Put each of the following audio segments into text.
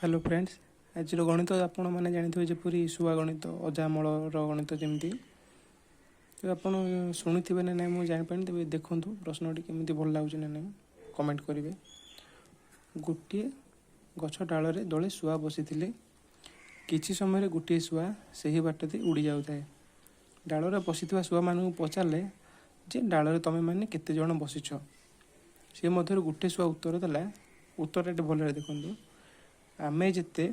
Hello friends, आज गणित आपण मैंने जानी जपरी शुआ गणित अजामल गणित जमी तो आप शुणुवे ना ना मुझे जापारे तेज देखूँ प्रश्नटी केमी भल लगुच ना ना कमेंट करेंगे। गोटे गछ डाल दले शुआ बसी किसी समय गोटे शुआ से ही बाट दे उड़ी जाए। डाल बसी शुआ मान पचारे जे डाल तुम मैंने केते जन बसीच सी मध्य गोटे शुआ उत्तर देला। उत्तर भल देखूँ आमे जेते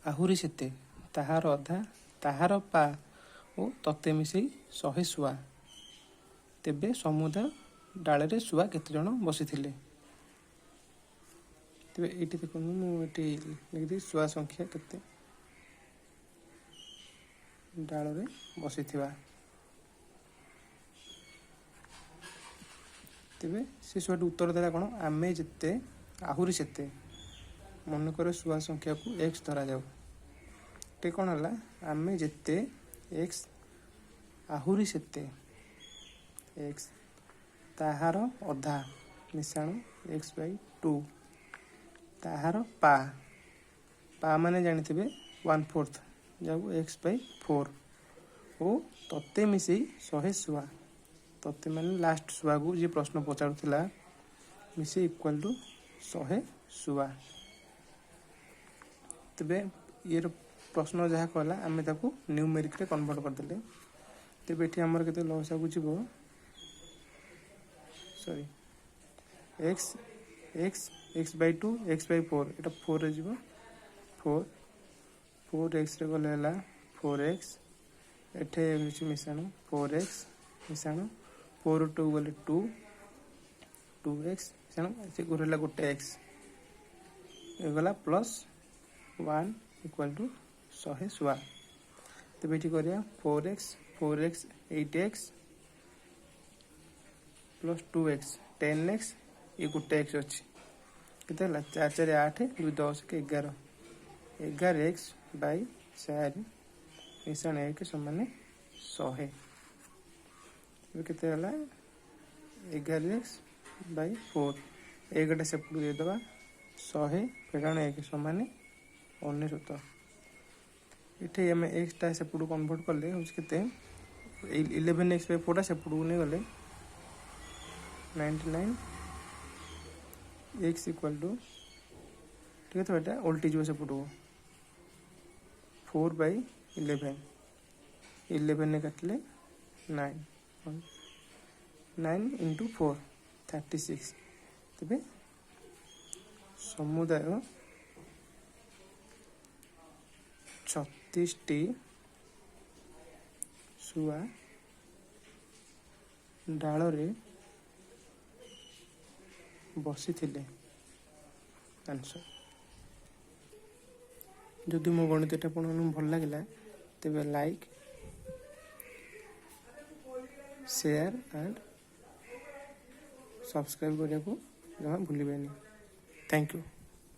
आहुरी सेते ताहार अधा ताहार पा ओ तते मिसई 100 शुआ तेबे समुदाय डाल रे शुआ केते जन बसी तेबे ये देखो मुझे लिखी शुआ संख्या केते डाल रे बसी तेबे से शुआटी उत्तर देला कौन आमे जेते आहुरी सेते मनकर शुआ संख्या को एक्स धरा जाऊ टे कौन है आमे जेते एक्स आहुरी सेते एक्स ताहार अधा मिशाणु एक्स बाई 2 ताहार पा पा माने जानी 1/4 जाऊ एक्स बाई 4 ओ तते मिसई 100 शुआ तते माने लास्ट शुआ को जी प्रश्न पचारूला मिसई इक्वल टू 100 शुआ। तेबे ये प्रश्न जहाँ कहला आम न्यूमेरिक रे कन्वर्ट करदे तेबे ये आमर के लसा को जीव sorry x x x by 2 x by 4 एटा 4 रे जीव 4 4 एक्स रे गले 4x एठे मिशाणु 4x मिशाणु 4 2 गले 2 2x मिशाणु से गोरेला गोटे x ये गला प्लस 1 इक्वल टू 100 शुआ। तेज ये करिया 4x 8x plus 2x 10x ये गोटे एक्स अच्छी के 4 4 8 2 10 के 11 11x बाई 4 मिशाण 1 समान 100 के 11x बाई 4 एक सेपट देदेबा 100 फेराण 1 समान 19 ये आम एक्सटा सेपट कन्वर्ट कले हूँ के 11x बाई 4 सेपट को नहीं गले 99 x इक्वल टू ठीक है। तो ये उल्टी जो सेपट को 4 बाई 11 ने काटले 9 9 इंटू 4 36 तेरे समुदाय 36 शुआ डाल रे बसी थिले आंसर। जदि मो गणित भल लगे तेबे लाइक शेयर एंड सब्सक्राइब करने को जमा भूलिए। Thank you.